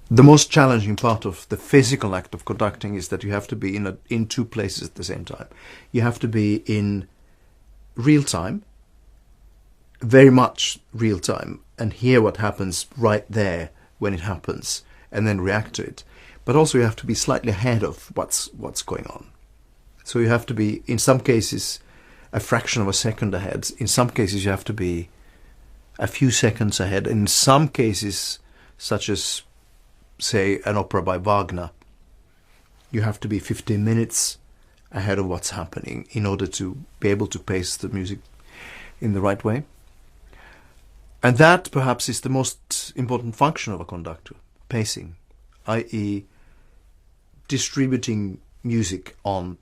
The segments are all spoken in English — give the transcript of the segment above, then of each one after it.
The most challenging part of the physical act of conducting is that you have to be in two places at the same time. You have to be in real time, very much real time, and hear what happens right there when it happens, and then react to it. But also you have to be slightly ahead of what's going on. So you have to be, in some cases, a fraction of a second ahead. In some cases you have to be a few seconds ahead. In some cases, such as, say, an opera by Wagner, you have to be 15 minutes ahead of what's happening in order to be able to pace the music in the right way. And that perhaps is the most important function of a conductor, pacing, i.e. distributing music on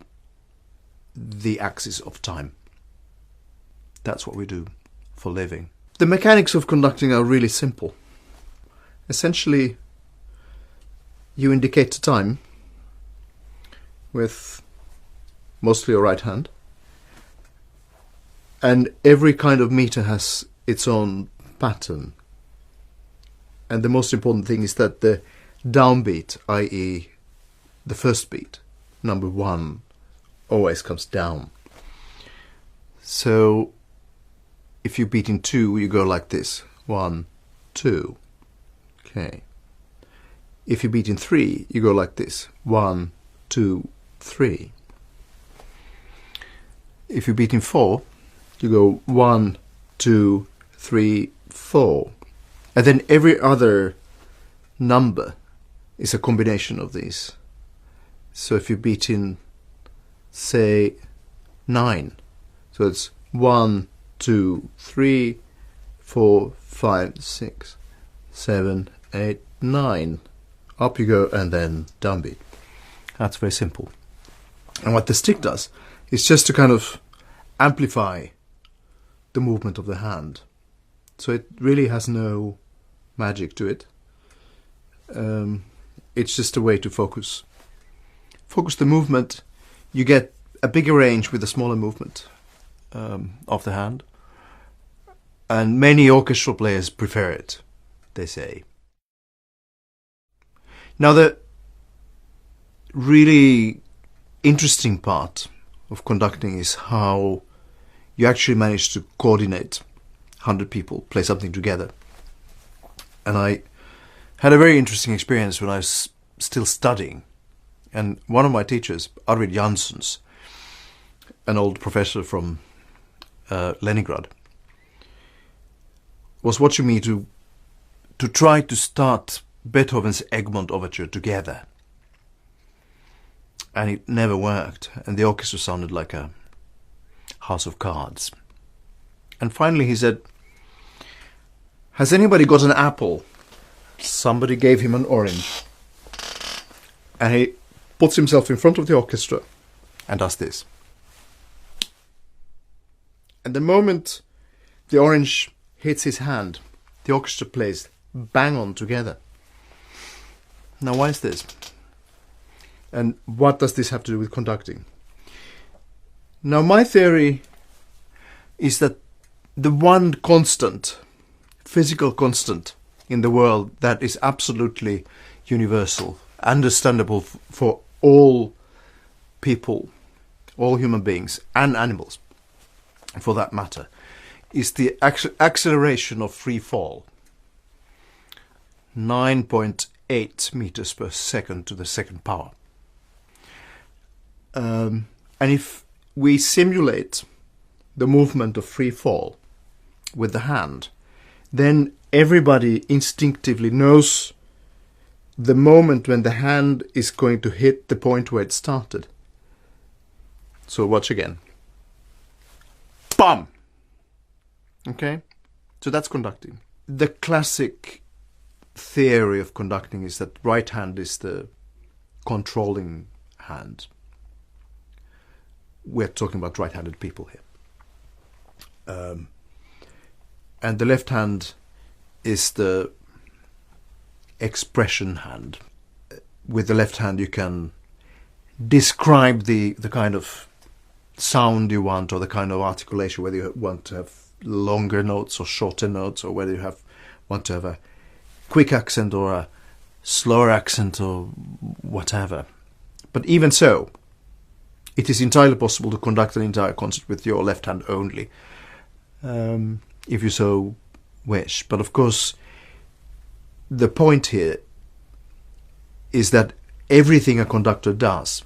the axis of time. That's what we do for living. The mechanics of conducting are really simple. Essentially, you indicate the time with mostly your right hand, and every kind of meter has its own pattern. And the most important thing is that the downbeat, i.e. the first beat, number 1, always comes down. So if you beat in 2, you go like this. 1, 2. Okay. If you beat in 3, you go like this. 1, 2, 3. If you beat in 4, you go 1, 2, 3, 4. And then every other number is a combination of these. So if you beat in, say, 9, so it's 1, 2, 3, 4, 5, 6, 7, 8, 9. Up you go, and then downbeat. That's very simple. And what the stick does is just to kind of amplify the movement of the hand. So it really has no magic to it. It's just a way to focus the movement. You get a bigger range with a smaller movement of the hand. And many orchestral players prefer it, they say. Now, the really interesting part of conducting is how you actually manage to coordinate 100 people, play something together. And I had a very interesting experience when I was still studying. And one of my teachers, Arvid Janssons, an old professor from Leningrad, was watching me to try to start Beethoven's Egmont Overture together. And it never worked. And the orchestra sounded like a house of cards. And finally he said, "Has anybody got an apple?" Somebody gave him an orange. And he puts himself in front of the orchestra and does this. And the moment the orange hits his hand, the orchestra plays bang on together. Now, why is this? And what does this have to do with conducting? Now, my theory is that the one constant, physical constant in the world that is absolutely universal, understandable for all people, all human beings and animals, for that matter, is the acceleration of free fall. 9.8 meters per second to the second power. And if we simulate the movement of free fall with the hand, then everybody instinctively knows the moment when the hand is going to hit the point where it started. So watch again. Bam! Okay? So that's conducting. The classic theory of conducting is that right hand is the controlling hand. We're talking about right-handed people here. And the left hand is the expression hand. With the left hand you can describe the kind of sound you want, or the kind of articulation, whether you want to have longer notes or shorter notes, or whether you want to have a quick accent or a slower accent or whatever. But even so, it is entirely possible to conduct an entire concert with your left hand only, if you so wish. But of course, the point here is that everything a conductor does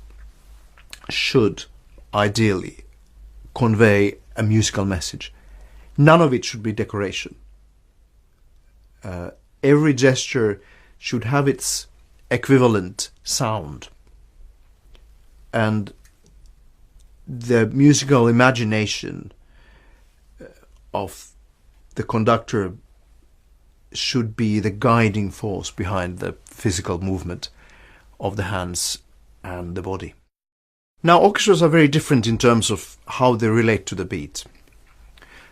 should ideally convey a musical message. None of it should be decoration. Every gesture should have its equivalent sound. And the musical imagination of the conductor should be the guiding force behind the physical movement of the hands and the body. Now, orchestras are very different in terms of how they relate to the beat.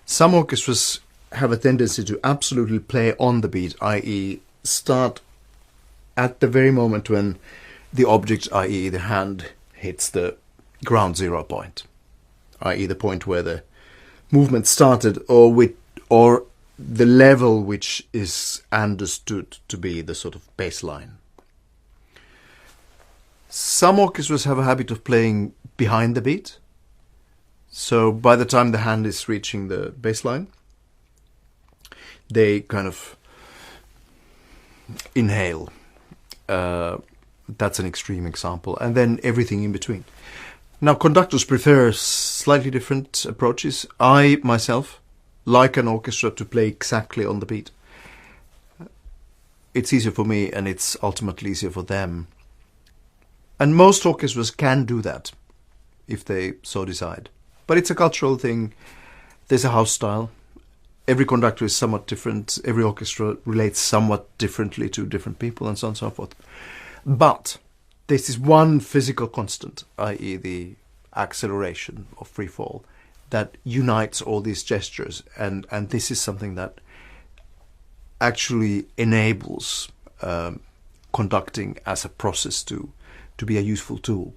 Some orchestras have a tendency to absolutely play on the beat, i.e. start at the very moment when the object, i.e. the hand, hits the ground zero point, i.e. the point where the movement started, or the level which is understood to be the sort of baseline. Some orchestras have a habit of playing behind the beat. So by the time the hand is reaching the baseline, they kind of inhale. That's an extreme example. And then everything in between. Now, conductors prefer slightly different approaches. I, myself, like an orchestra to play exactly on the beat. It's easier for me, and it's ultimately easier for them. And most orchestras can do that, if they so decide. But it's a cultural thing. There's a house style. Every conductor is somewhat different. Every orchestra relates somewhat differently to different people, and so on and so forth. But this is one physical constant, i.e. the acceleration of free fall, that unites all these gestures. And this is something that actually enables conducting as a process to be a useful tool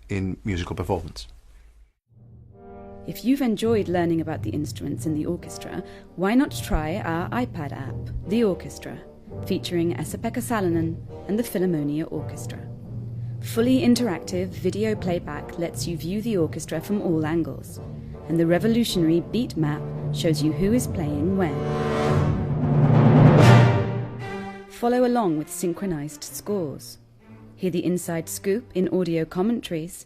in musical performance. If you've enjoyed learning about the instruments in the orchestra, why not try our iPad app, The Orchestra, featuring Esape카살로넨 and the Philharmonia Orchestra. Fully interactive video playback lets you view the orchestra from all angles, and the revolutionary beat map shows you who is playing when. Follow along with synchronized scores. Hear the inside scoop in audio commentaries,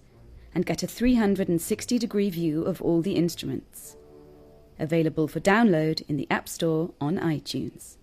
and get a 360-degree view of all the instruments. Available for download in the App Store on iTunes.